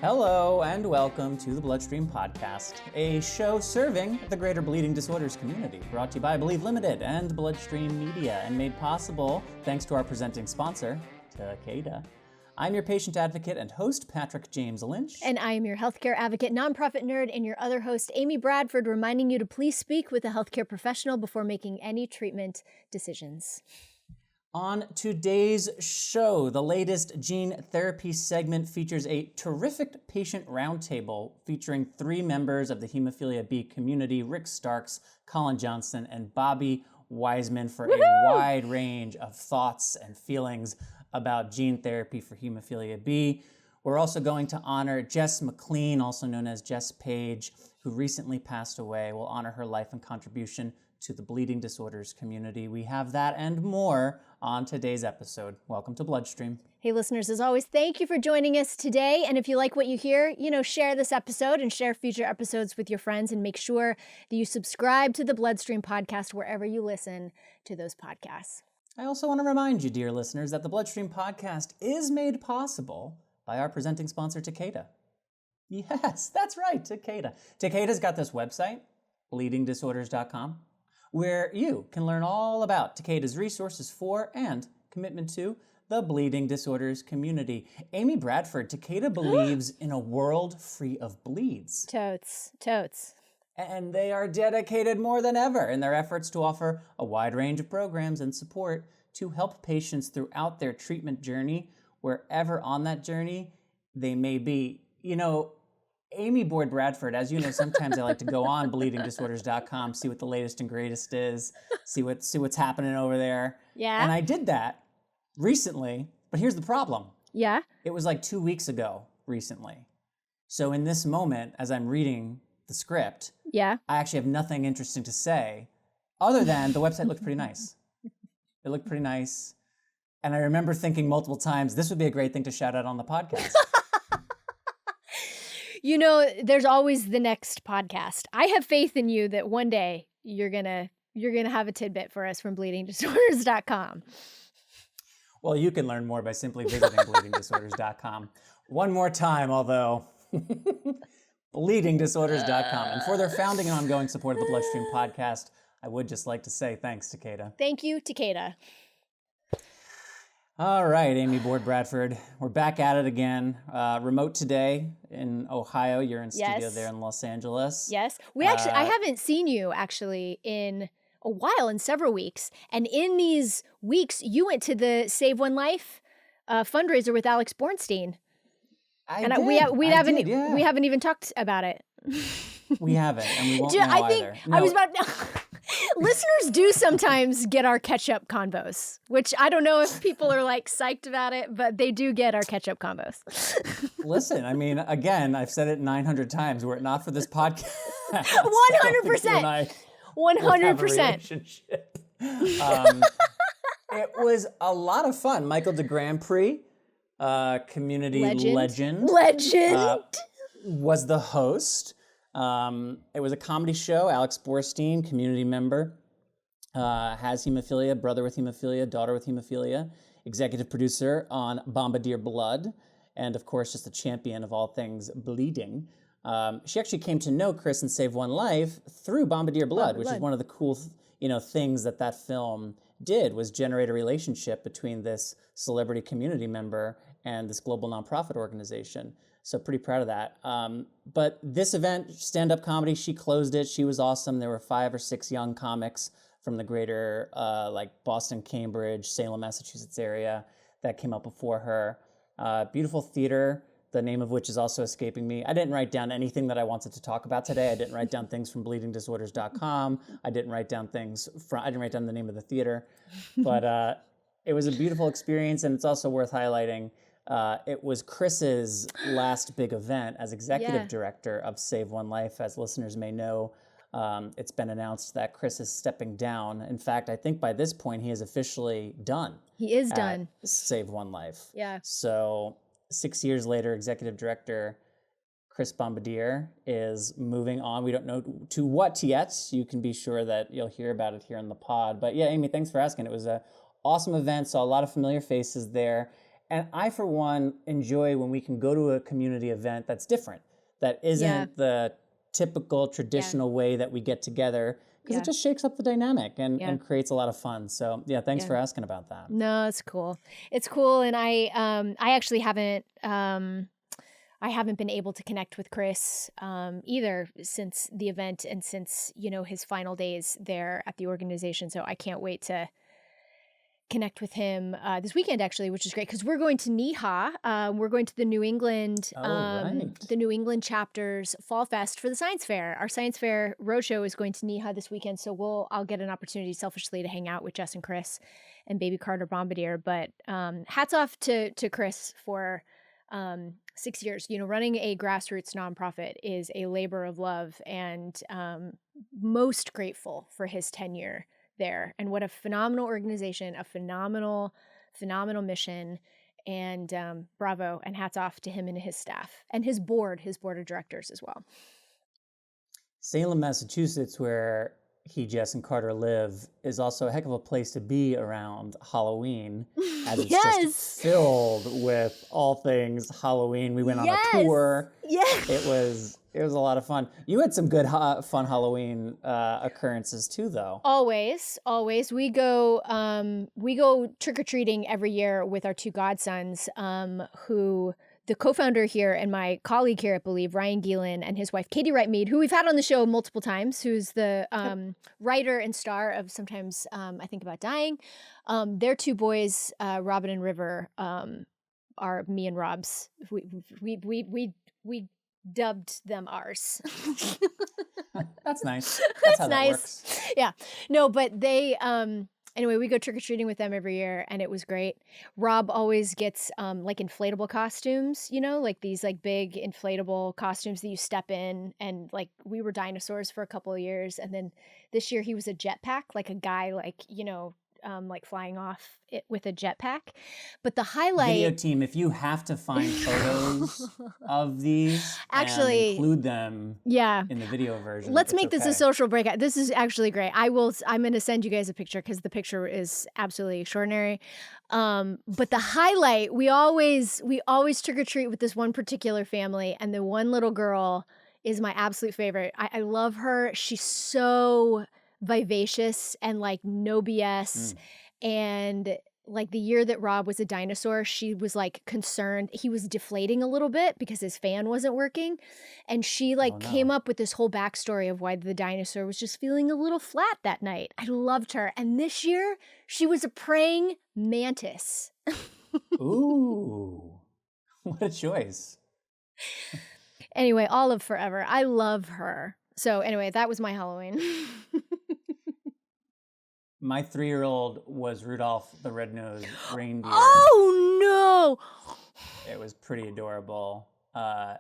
Hello and welcome to the Bloodstream Podcast, a show serving the greater bleeding disorders community, brought to you by Believe Limited and Bloodstream Media, and made possible thanks to our presenting sponsor, Takeda. I'm your patient advocate and host, Patrick James Lynch. And I am your healthcare advocate, nonprofit nerd, and your other host, Amy Bradford, reminding you to please speak with a healthcare professional before making any treatment decisions. On today's show, the latest gene therapy segment features a terrific patient roundtable featuring three members of the hemophilia B community, Rick Starks, Colin Johnston, and Bobby Wiseman, for a wide range of thoughts and feelings about gene therapy for hemophilia B. We're also going to honor Jess McClean, also known as Jess Page, who recently passed away. We'll honor her life and contribution to the bleeding disorders community. We have that and more on today's episode. Welcome to Bloodstream. Hey listeners, as always, thank you for joining us today. And if you like what you hear, share this episode and share future episodes with your friends, and make sure that you subscribe to the Bloodstream Podcast wherever you listen to those podcasts. I also want to remind you, dear listeners, that the Bloodstream Podcast is made possible by our presenting sponsor, Takeda. Yes, that's right, Takeda. Takeda's got this website, bleedingdisorders.com, where you can learn all about Takeda's resources for and commitment to the bleeding disorders community. Amy Bradford, Takeda believes in a world free of bleeds. Totes. And they are dedicated more than ever in their efforts to offer a wide range of programs and support to help patients throughout their treatment journey, wherever on that journey they may be. Amy Boyd Bradford, as you know, sometimes I like to go on bleedingdisorders.com, see what the latest and greatest is, see what's happening over there. Yeah. And I did that recently, but here's the problem. Yeah. It was like 2 weeks ago recently. So in this moment, as I'm reading the script, yeah, I actually have nothing interesting to say other than the website looked pretty nice. It looked pretty nice. And I remember thinking multiple times, this would be a great thing to shout out on the podcast. There's always the next podcast. I have faith in you that one day you're gonna have a tidbit for us from bleedingdisorders.com. Well, you can learn more by simply visiting bleedingdisorders.com. One more time, although, bleedingdisorders.com. And for their founding and ongoing support of the Bloodstream Podcast, I would just like to say thanks, Takeda. Thank you, Takeda. All right, Amy Boyd Bradford, we're back at it again. Remote today in Ohio. You're in studio there in Los Angeles. Yes. I haven't seen you actually in a while, in several weeks. And in these weeks, you went to the Save One Life fundraiser with Alex Bornstein. We haven't even talked about it. We haven't, and we won't now either. No. I was about listeners do sometimes get our catch-up convos, which I don't know if people are psyched about it, but they do get our catch-up convos. Listen, again, I've said it 900 times. Were it not for this podcast, 100%. 100%. It was a lot of fun. Michael de Grand Prix, community legend, was the host. It was a comedy show. Alex Bornstein, community member, has hemophilia, brother with hemophilia, daughter with hemophilia, executive producer on Bombardier Blood, and of course, just a champion of all things bleeding. She actually came to know Chris and Save One Life through Bombardier Blood, which is one of the cool, things that film did, was generate a relationship between this celebrity community member and this global nonprofit organization. So pretty proud of that. But this event, stand-up comedy, she closed it. She was awesome. There were 5 or 6 young comics from the greater Boston, Cambridge, Salem, Massachusetts area that came up before her. Beautiful theater, the name of which is also escaping me. I didn't write down anything that I wanted to talk about today. I didn't write down things from bleedingdisorders.com. I didn't write down the name of the theater. But it was a beautiful experience, and it's also worth highlighting. It was Chris's last big event as executive director of Save One Life. As listeners may know, it's been announced that Chris is stepping down. In fact, I think by this point he is officially done. He is done. Save One Life. Yeah. So 6 years later, executive director Chris Bombardier is moving on. We don't know to what yet. You can be sure that you'll hear about it here on the pod. But yeah, Amy, thanks for asking. It was an awesome event. Saw a lot of familiar faces there. And I, for one, enjoy when we can go to a community event that's different, that isn't the typical traditional way that we get together, because it just shakes up the dynamic and creates a lot of fun. So thanks for asking about that. No, it's cool. It's cool. And I actually haven't been able to connect with Chris either since the event and since, his final days there at the organization. So I can't wait to connect with him this weekend, actually, which is great because we're going to NEHA. We're going to the New England, the New England chapter's Fall Fest for the Science Fair. Our Science Fair Roadshow is going to NEHA this weekend, so I'll get an opportunity selfishly to hang out with Jess and Chris and baby Carter Bombardier. But hats off to Chris for 6 years. Running a grassroots nonprofit is a labor of love, and most grateful for his tenure there. And what a phenomenal organization, a phenomenal mission, and bravo and hats off to him and his staff and his board of directors as well. Salem, Massachusetts, where Jess and Carter live, is also a heck of a place to be around Halloween, as it's just filled with all things Halloween. We went on a tour. Yes. It was a lot of fun. You had some good fun Halloween occurrences too, though. Always. We go trick-or-treating every year with our two godsons, who the co-founder here and my colleague here, I believe, Ryan Gielen, and his wife, Katie Wright-Mead, who we've had on the show multiple times, who's the writer and star of Sometimes I Think About Dying. Their two boys, Robin and River, are me and Rob's. We dubbed them ours. That's nice. That's how nice. That works. Yeah. No, but they... Anyway, we go trick-or-treating with them every year, and it was great. Rob always gets like inflatable costumes, like these like big inflatable costumes that you step in, and like we were dinosaurs for a couple of years, and then this year he was a jetpack, like a guy like like flying off it with a jetpack. But the highlight... Video team, if you have to find photos of these, actually, and include them in the video version. Let's make this a social breakout. This is actually great. I'm going to send you guys a picture because the picture is absolutely extraordinary. But the highlight, we always trick-or-treat with this one particular family, and the one little girl is my absolute favorite. I love her. She's so vivacious and like no BS. And like the year that Rob was a dinosaur, she was like concerned. He was deflating a little bit because his fan wasn't working. And she came up with this whole backstory of why the dinosaur was just feeling a little flat that night. I loved her. And this year she was a praying mantis. Ooh, what a choice. Anyway, Olive forever. I love her. So anyway, that was my Halloween. My 3-year-old was Rudolph the Red-Nosed Reindeer. Oh, no! It was pretty adorable.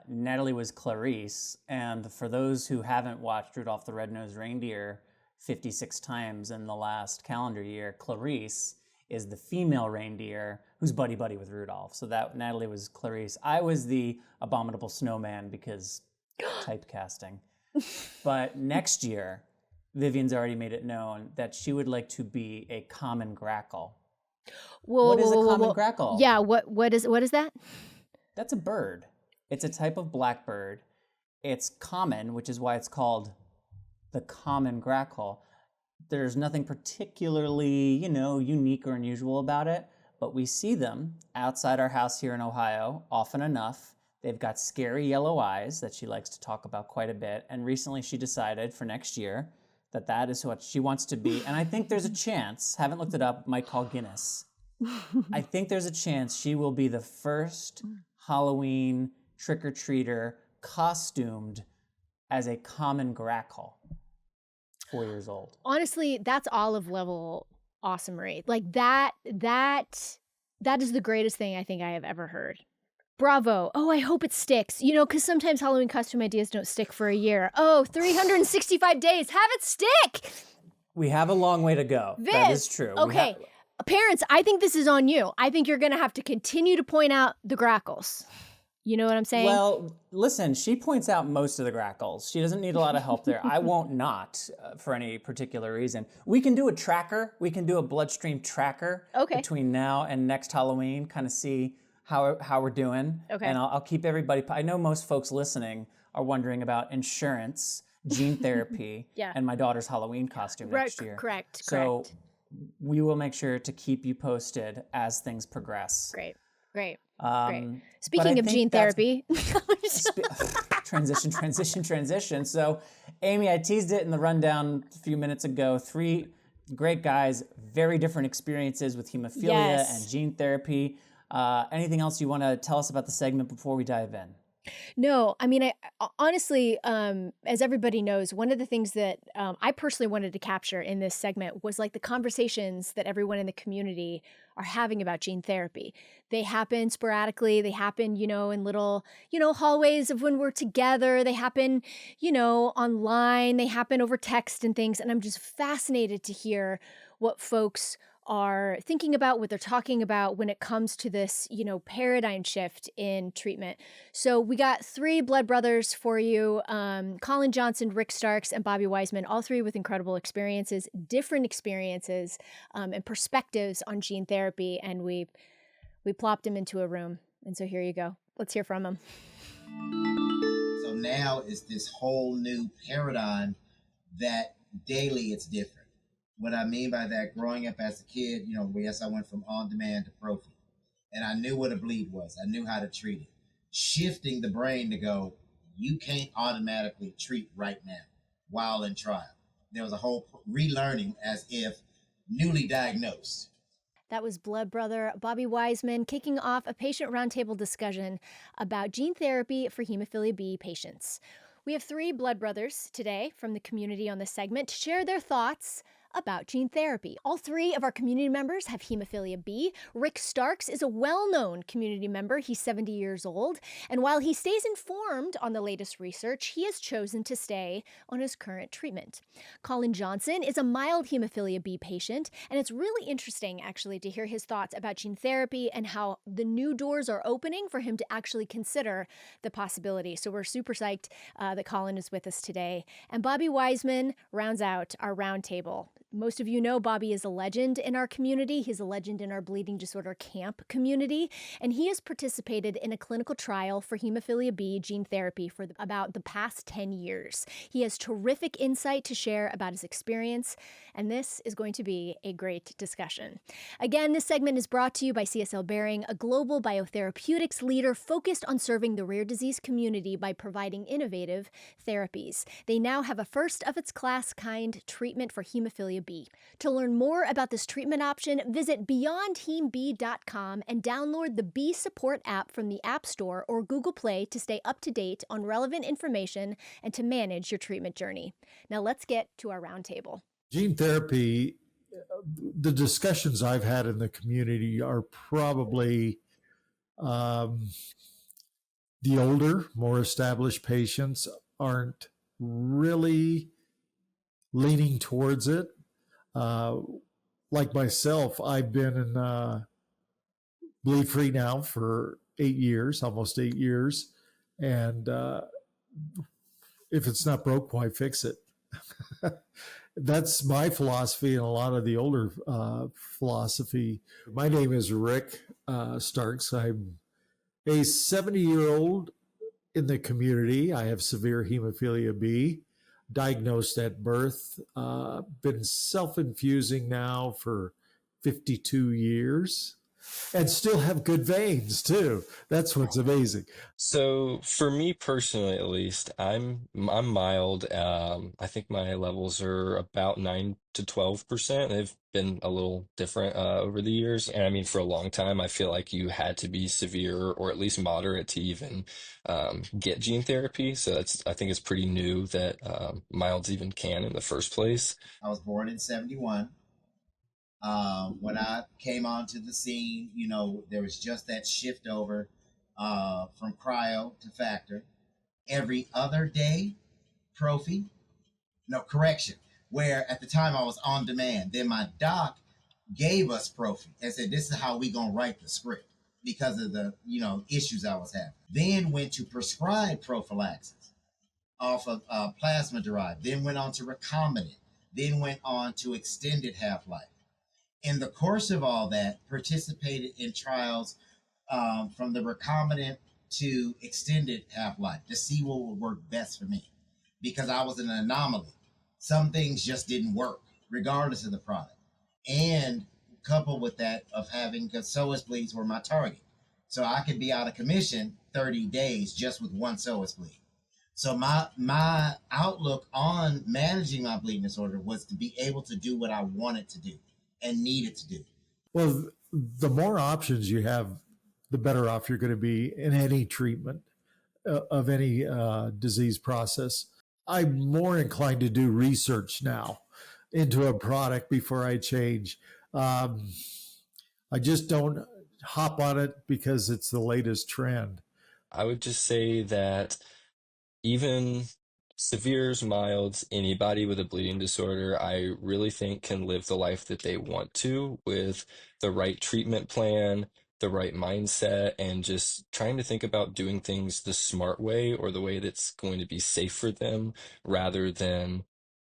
Natalie was Clarice. And for those who haven't watched Rudolph the Red-Nosed Reindeer 56 times in the last calendar year, Clarice is the female reindeer who's buddy-buddy with Rudolph. So that Natalie was Clarice. I was the abominable snowman because typecasting. But next year... Vivian's already made it known that she would like to be a common grackle. What is a common grackle? Yeah, what is that? That's a bird. It's a type of blackbird. It's common, which is why it's called the common grackle. There's nothing particularly, unique or unusual about it, but we see them outside our house here in Ohio often enough. They've got scary yellow eyes that she likes to talk about quite a bit, and recently she decided for next year that is what she wants to be. And I think there's a chance, haven't looked it up, might call Guinness. I think there's a chance she will be the first Halloween trick-or-treater costumed as a common grackle, 4 years old. Honestly, that's Olive level awesomery. Like that is the greatest thing I think I have ever heard. Bravo. Oh, I hope it sticks. Because sometimes Halloween costume ideas don't stick for a year. Oh, 365 days. Have it stick. We have a long way to go. Viv, that is true. Okay. Parents, I think this is on you. I think you're going to have to continue to point out the grackles. You know what I'm saying? Well, listen, she points out most of the grackles. She doesn't need a lot of help there. I won't not for any particular reason. We can do a tracker. We can do a bloodstream tracker between now and next Halloween, kind of see how we're doing. Okay. And I'll keep everybody, I know most folks listening are wondering about insurance, gene therapy, and my daughter's Halloween costume next year. Correct. We will make sure to keep you posted as things progress. Great. Speaking of gene therapy. Transition. So, Amy, I teased it in the rundown a few minutes ago. 3 great guys, very different experiences with hemophilia and gene therapy. Anything else you want to tell us about the segment before we dive in? No, I mean, I honestly, as everybody knows, one of the things that I personally wanted to capture in this segment was like the conversations that everyone in the community are having about gene therapy. They happen sporadically. They happen, in little, hallways of when we're together. They happen, online. They happen over text and things. And I'm just fascinated to hear what folks are thinking about, what they're talking about when it comes to this, paradigm shift in treatment. So we got 3 blood brothers for you, Colin Johnston, Rick Starks, and Bobby Wiseman, all 3 with incredible experiences, different experiences, and perspectives on gene therapy. And we plopped them into a room. And so here you go. Let's hear from them. So now is this whole new paradigm that daily it's different. What I mean by that, growing up as a kid, yes, I went from on-demand to prophy. And I knew what a bleed was. I knew how to treat it. Shifting the brain to go, you can't automatically treat right now while in trial. There was a whole relearning as if newly diagnosed. That was blood brother Bobby Wiseman kicking off a patient roundtable discussion about gene therapy for hemophilia B patients. We have 3 blood brothers today from the community on this segment to share their thoughts about gene therapy. All 3 of our community members have hemophilia B. Rick Starks is a well-known community member. He's 70 years old. And while he stays informed on the latest research, he has chosen to stay on his current treatment. Colin Johnston is a mild hemophilia B patient. And it's really interesting, actually, to hear his thoughts about gene therapy and how the new doors are opening for him to actually consider the possibility. So we're super psyched that Colin is with us today. And Bobby Wiseman rounds out our roundtable. Most of you know Bobby is a legend in our community. He's a legend in our bleeding disorder camp community, and he has participated in a clinical trial for hemophilia B gene therapy for about the past 10 years. He has terrific insight to share about his experience, and this is going to be a great discussion. Again, this segment is brought to you by CSL Behring, a global biotherapeutics leader focused on serving the rare disease community by providing innovative therapies. They now have a first-of-its-class kind treatment for hemophilia B. To learn more about this treatment option, visit beyondhemb.com and download the B Support app from the App Store or Google Play to stay up to date on relevant information and to manage your treatment journey. Now let's get to our roundtable. Gene therapy, the discussions I've had in the community are probably the older, more established patients aren't really leaning towards it. Like myself, I've been in bleed free now for 8 years, almost 8 years. And if it's not broke, why fix it? That's my philosophy and a lot of the older philosophy. My name is Rick Starks. I'm a 70-year-old in the community. I have severe hemophilia B, diagnosed at birth, been self-infusing now for 52 years. And still have good veins too. That's what's amazing. So for me personally, at least, I'm mild. I think my levels are about 9 to 12%. They've been a little different over the years. And I mean, for a long time, I feel like you had to be severe or at least moderate to even get gene therapy. So I think it's pretty new that milds even can in the first place. I was born in 71. When I came onto the scene, there was just that shift over from cryo to factor. Every other day, prophy. No, correction. Where at the time I was on demand. Then my doc gave us prophy and said, this is how we going to write the script. because of the, issues I was having. Then went to prescribed prophylaxis off of plasma derived, then went on to recombinant, then went on to extended half-life. In the course of all that, participated in trials from the recombinant to extended half-life to see what would work best for me, because I was an anomaly. Some things just didn't work regardless of the product. And coupled with that of having, because psoas bleeds were my target. So I could be out of commission 30 days just with one psoas bleed. So my outlook on managing my bleeding disorder was to be able to do what I wanted to do and needed to do. Well, the more options you have, the better off you're going to be in any treatment of any disease process. I'm more inclined to do research now into a product before I change. I just don't hop on it because it's the latest trend. I would just say that even severes, milds, anybody with a bleeding disorder, I really think can live the life that they want to with the right treatment plan, the right mindset, and just trying to think about doing things the smart way or the way that's going to be safe for them rather than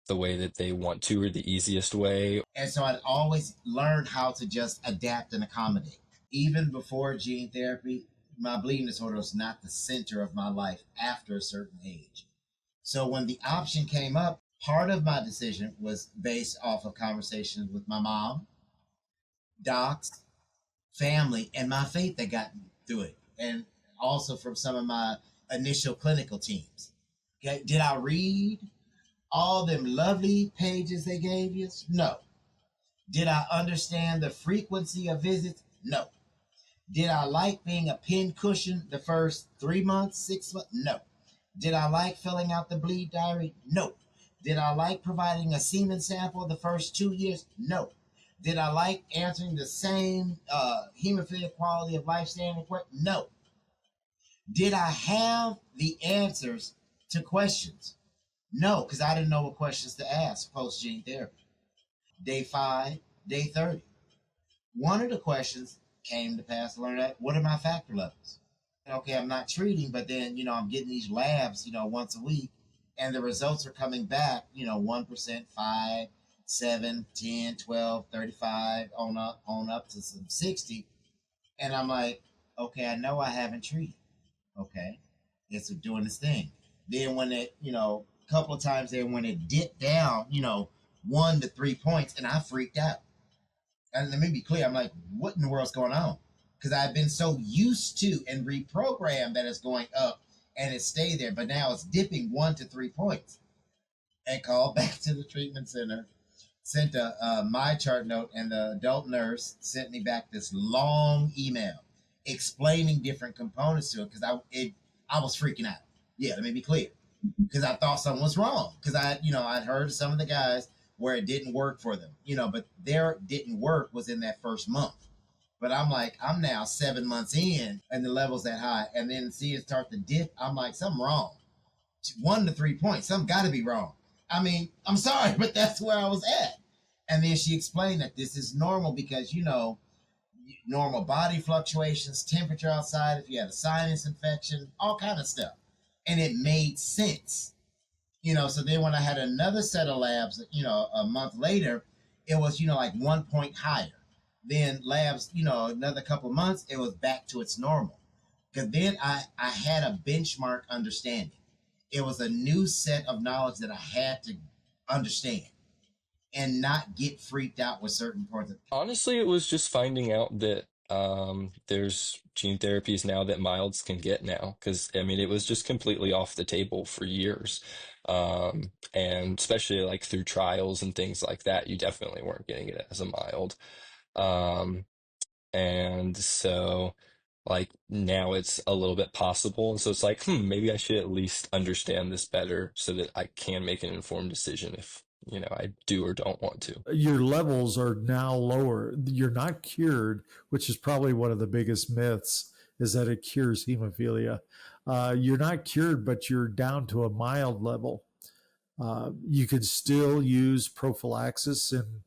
the way that they want to or the easiest way. And so I'd always learned how to just adapt and accommodate. Even before gene therapy, my bleeding disorder was not the center of my life after a certain age. So when the option came up, part of my decision was based off of conversations with my mom, docs, family, and my faith that got me through it. And also from some of my initial clinical teams. Okay, did I read all them lovely pages they gave you? No. Did I understand the frequency of visits? No. Did I like being a pin cushion the first 3 months, 6 months? No. Did I like filling out the bleed diary? No. Did I like providing a semen sample the first 2 years? No. Did I like answering the same hemophilia quality of life standard question? No. Did I have the answers to questions? No, because I didn't know what questions to ask post gene therapy. Day 5, day 30. One of the questions came to pass to learn that, what are my factor levels? Okay, I'm not treating, but then, I'm getting these labs, once a week, and the results are coming back, 1%, 5, 7, 10, 12, 35, on up to some 60. And I'm like, okay, I know I haven't treated. Okay, it's doing this thing. Then when it, a couple of times there, when it dipped down, 1 to 3 points, and I freaked out. And let me be clear, I'm like, what in the world's going on? Because I've been so used to and reprogrammed that it's going up and it stayed there, but now it's dipping 1 to 3 points. And called back to the treatment center, sent a my chart note, and the adult nurse sent me back this long email explaining different components to it, because I was freaking out. Yeah, let me be clear, because I thought something was wrong, because I'd heard some of the guys where it didn't work for them, but their didn't work was in that first month. But I'm like, I'm now 7 months in and the level's that high, and then see it start to dip. I'm like, something wrong. 1 to 3 points, something got to be wrong. I mean, I'm sorry, but that's where I was at. And then she explained that this is normal because, normal body fluctuations, temperature outside, if you had a sinus infection, all kind of stuff. And it made sense. So then when I had another set of labs, a month later, it was, like 1 point higher. Then labs, another couple of months, it was back to its normal. Because then I had a benchmark understanding. It was a new set of knowledge that I had to understand and not get freaked out with certain parts of it. Honestly, it was just finding out that there's gene therapies now that milds can get now, because it was just completely off the table for years. And especially like through trials and things like that, you definitely weren't getting it as a mild. And so like now it's a little bit possible. And so it's like, maybe I should at least understand this better so that I can make an informed decision if, I do or don't want to. Your levels are now lower. You're not cured, which is probably one of the biggest myths, is that it cures hemophilia. You're not cured, but you're down to a mild level. You could still use prophylaxis, and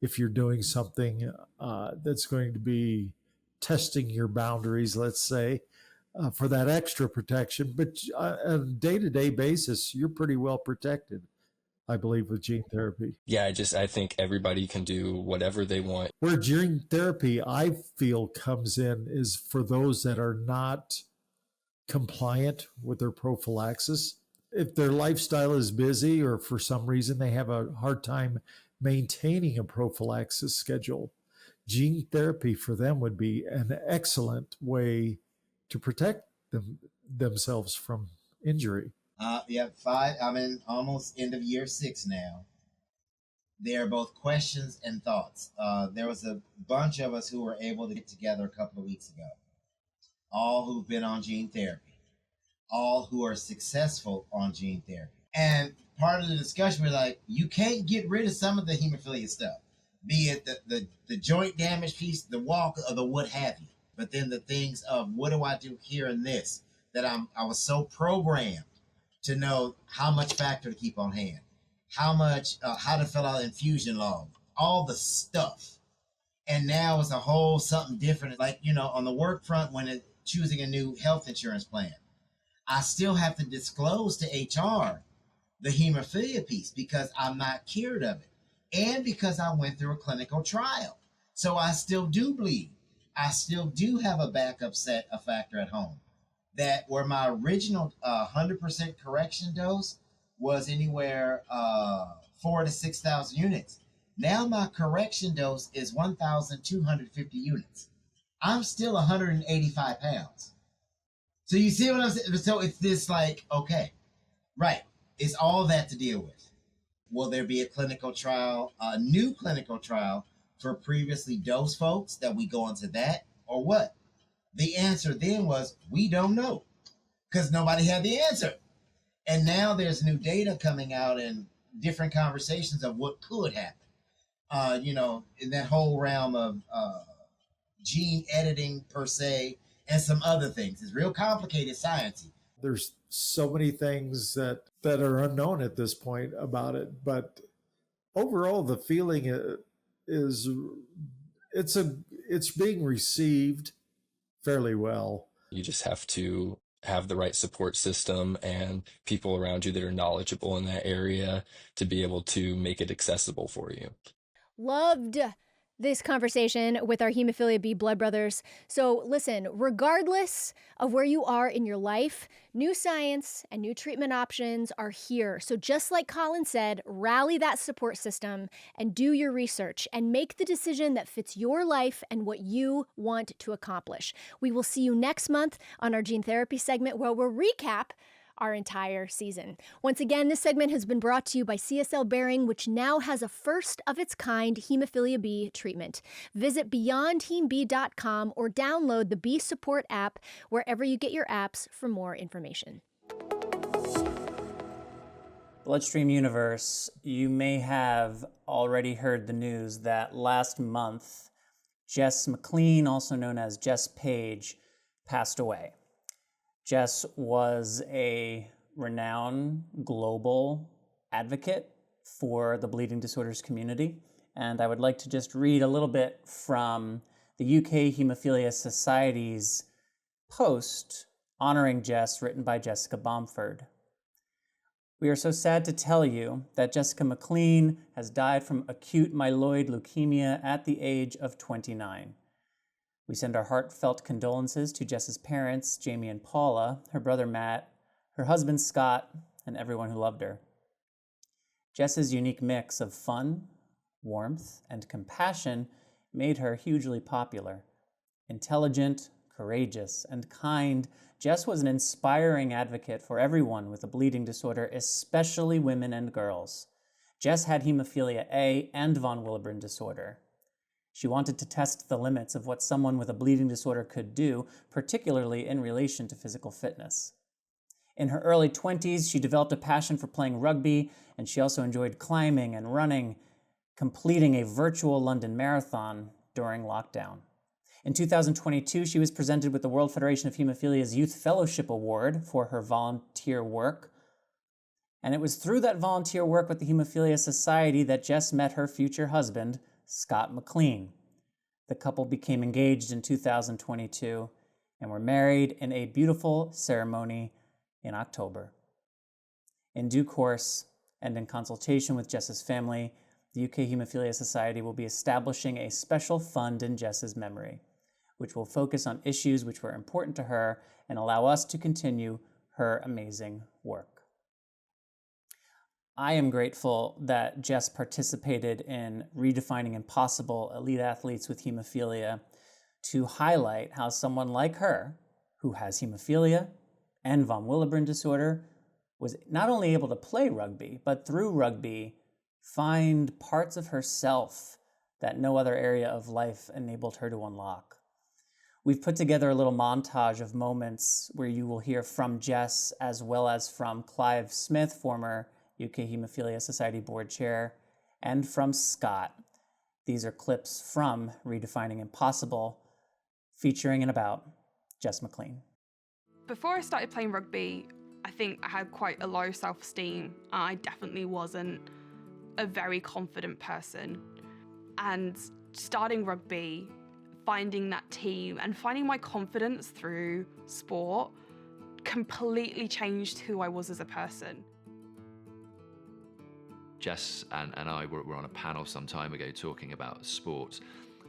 if you're doing something that's going to be testing your boundaries, let's say, for that extra protection. But on a day-to-day basis, you're pretty well protected, I believe, with gene therapy. Yeah, I think everybody can do whatever they want. Where gene therapy, I feel, comes in is for those that are not compliant with their prophylaxis. If their lifestyle is busy or for some reason they have a hard time maintaining a prophylaxis schedule, gene therapy for them would be an excellent way to protect themselves from injury. Yeah, 5. I'm in almost end of year 6 now. They're both questions and thoughts. There was a bunch of us who were able to get together a couple of weeks ago, all who've been on gene therapy, all who are successful on gene therapy. And part of the discussion was like, you can't get rid of some of the hemophilia stuff, be it the joint damage piece, the walk, or the what have you. But then the things of what do I do here and this, that I was so programmed to know how much factor to keep on hand, how much, how to fill out infusion log, all the stuff. And now it's a whole something different. Like, on the work front, when it's choosing a new health insurance plan, I still have to disclose to HR the hemophilia piece because I'm not cured of it. And because I went through a clinical trial. So I still do bleed. I still do have a backup set of factor at home. That where my original 100% correction dose was anywhere 4,000 to 6,000 units. Now my correction dose is 1,250 units. I'm still 185 pounds. So you see what I'm saying? So it's this like, okay, right. It's all that to deal with. Will there be a clinical trial, a new clinical trial for previously dosed folks that we go into that or what? The answer then was, we don't know because nobody had the answer. And now there's new data coming out and different conversations of what could happen. In that whole realm of gene editing per se and some other things. It's real complicated sciencey. There's so many things that are unknown at this point about it, but overall the feeling is it's being received fairly well. You just have to have the right support system and people around you that are knowledgeable in that area to be able to make it accessible for you. Loved this conversation with our Hemophilia B blood brothers. So listen, regardless of where you are in your life, new science and new treatment options are here. So just like Colin said, rally that support system and do your research and make the decision that fits your life and what you want to accomplish. We will see you next month on our gene therapy segment where we'll recap our entire season. Once again, this segment has been brought to you by CSL Behring, which now has a first-of-its-kind hemophilia B treatment. Visit beyondhemb.com or download the B Support app wherever you get your apps for more information. Bloodstream Universe, you may have already heard the news that last month, Jess McClean, also known as Jess Page, passed away. Jess was a renowned global advocate for the bleeding disorders community, and I would like to just read a little bit from the UK Haemophilia Society's post honoring Jess, written by Jessica Bomford. We are so sad to tell you that Jessica McClean has died from acute myeloid leukemia at the age of 29. We send our heartfelt condolences to Jess's parents, Jamie and Paula, her brother Matt, her husband Scott, and everyone who loved her. Jess's unique mix of fun, warmth, and compassion made her hugely popular. Intelligent, courageous, and kind, Jess was an inspiring advocate for everyone with a bleeding disorder, especially women and girls. Jess had hemophilia A and von Willebrand disorder. She wanted to test the limits of what someone with a bleeding disorder could do, particularly in relation to physical fitness. In her early 20s, she developed a passion for playing rugby, and she also enjoyed climbing and running, completing a virtual London marathon during lockdown. In 2022, she was presented with the World Federation of Hemophilia's Youth Fellowship Award for her volunteer work. And it was through that volunteer work with the Hemophilia Society that Jess met her future husband, Scott McLean. The couple became engaged in 2022 and were married in a beautiful ceremony in October. In due course, and in consultation with Jess's family, the UK Haemophilia Society will be establishing a special fund in Jess's memory, which will focus on issues which were important to her and allow us to continue her amazing work. I am grateful that Jess participated in Redefining Impossible Elite Athletes with Hemophilia to highlight how someone like her, who has hemophilia and von Willebrand disorder, was not only able to play rugby, but through rugby, find parts of herself that no other area of life enabled her to unlock. We've put together a little montage of moments where you will hear from Jess as well as from Clive Smith, former UK Haemophilia Society board chair, and from Scott. These are clips from Redefining Impossible, featuring and about Jess McClean. Before I started playing rugby, I think I had quite a low self-esteem. I definitely wasn't a very confident person. And starting rugby, finding that team and finding my confidence through sport completely changed who I was as a person. Jess and I were on a panel some time ago talking about sports,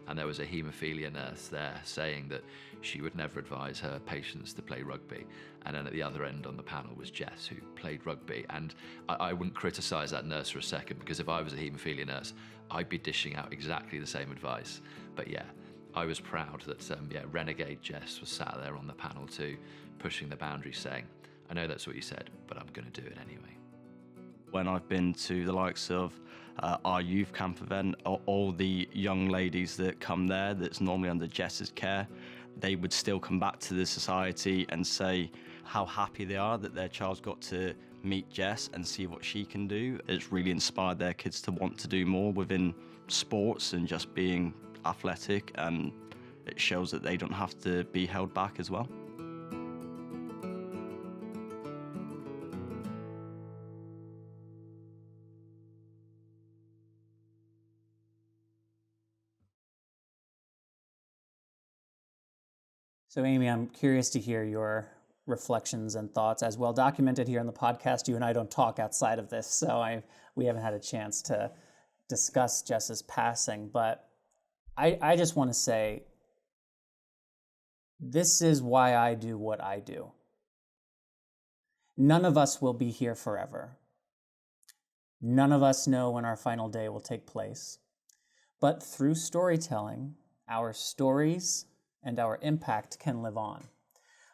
and there was a haemophilia nurse there saying that she would never advise her patients to play rugby. And then at the other end on the panel was Jess, who played rugby. And I wouldn't criticise that nurse for a second, because if I was a haemophilia nurse, I'd be dishing out exactly the same advice. But yeah, I was proud that Renegade Jess was sat there on the panel too, pushing the boundaries, saying, I know that's what you said, but I'm going to do it anyway. When I've been to the likes of our youth camp event, all the young ladies that come there that's normally under Jess's care, they would still come back to the society and say how happy they are that their child's got to meet Jess and see what she can do. It's really inspired their kids to want to do more within sports and just being athletic, and it shows that they don't have to be held back as well. So Amy, I'm curious to hear your reflections and thoughts, as well documented here on the podcast. You and I don't talk outside of this, so we haven't had a chance to discuss Jess's passing, but I just want to say, this is why I do what I do. None of us will be here forever. None of us know when our final day will take place. But through storytelling, our stories and our impact can live on.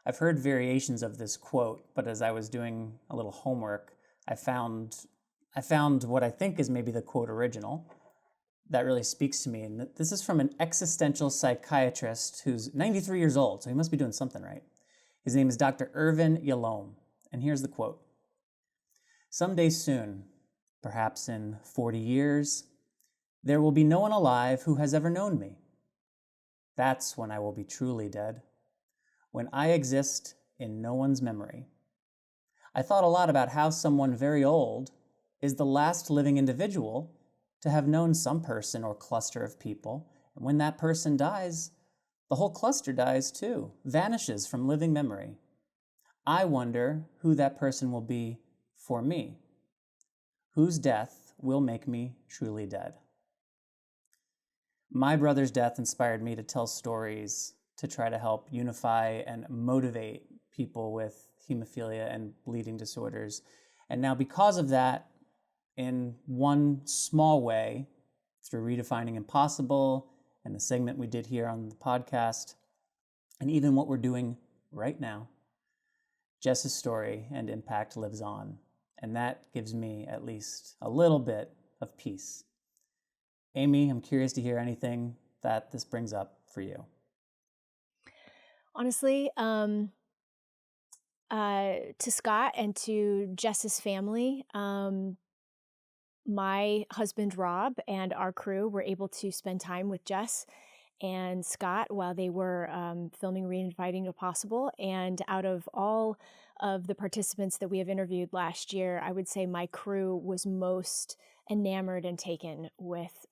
I've heard variations of this quote, but as I was doing a little homework, I found what I think is maybe the quote original that really speaks to me. And this is from an existential psychiatrist who's 93 years old, so he must be doing something right. His name is Dr. Irvin Yalom, and here's the quote. Someday soon, perhaps in 40 years, there will be no one alive who has ever known me. That's when I will be truly dead, when I exist in no one's memory. I thought a lot about how someone very old is the last living individual to have known some person or cluster of people, and when that person dies, the whole cluster dies too, vanishes from living memory. I wonder who that person will be for me, whose death will make me truly dead. My brother's death inspired me to tell stories to try to help unify and motivate people with hemophilia and bleeding disorders. And now because of that, in one small way, through Redefining Impossible and the segment we did here on the podcast, and even what we're doing right now, Jess's story and impact lives on. And that gives me at least a little bit of peace. Amy, I'm curious to hear anything that this brings up for you. Honestly, to Scott and to Jess's family, my husband Rob and our crew were able to spend time with Jess and Scott while they were filming Redefining Impossible. And out of all of the participants that we have interviewed last year, I would say my crew was most enamored and taken with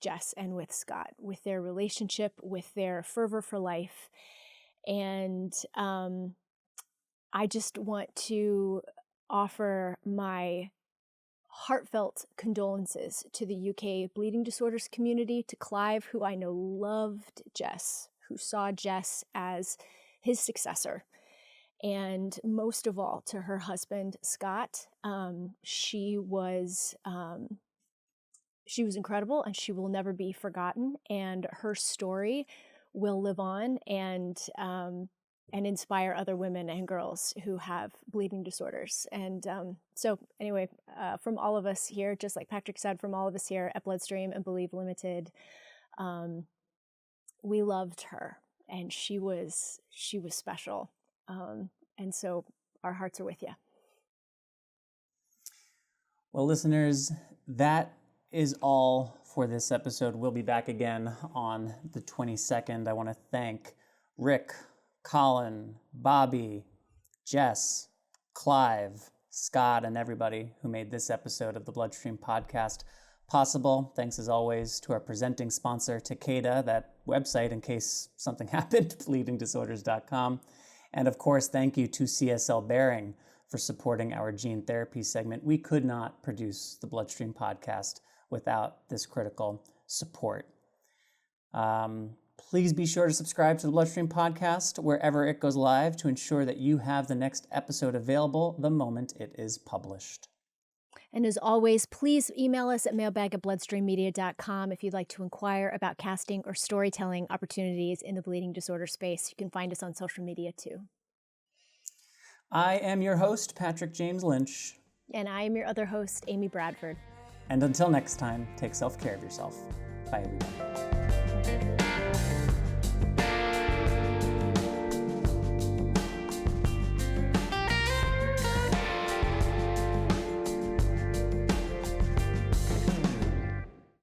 Jess and with Scott, with their relationship, with their fervor for life. And I just want to offer my heartfelt condolences to the UK bleeding disorders community, to Clive, who I know loved Jess, who saw Jess as his successor, and most of all to her husband, Scott. She was incredible, and she will never be forgotten, and her story will live on and inspire other women and girls who have bleeding disorders. And so anyway, from all of us here, just like Patrick said, from all of us here at Bloodstream and Believe Limited, we loved her, and she was special. And so our hearts are with you. Well, listeners, that is all for this episode. We'll be back again on the 22nd. I want to thank Rick, Colin, Bobby, Jess, Clive, Scott, and everybody who made this episode of the Bloodstream podcast possible. Thanks as always to our presenting sponsor, Takeda, that website in case something happened, bleedingdisorders.com. And of course, thank you to CSL Behring for supporting our gene therapy segment. We could not produce the Bloodstream podcast without this critical support. Please be sure to subscribe to the Bloodstream podcast wherever it goes live to ensure that you have the next episode available the moment it is published. And as always, please email us at mailbag@bloodstreammedia.com if you'd like to inquire about casting or storytelling opportunities in the bleeding disorder space. You can find us on social media too. I am your host, Patrick James Lynch. And I am your other host, Amy Bradford. And until next time, take self-care of yourself. Bye, everybody.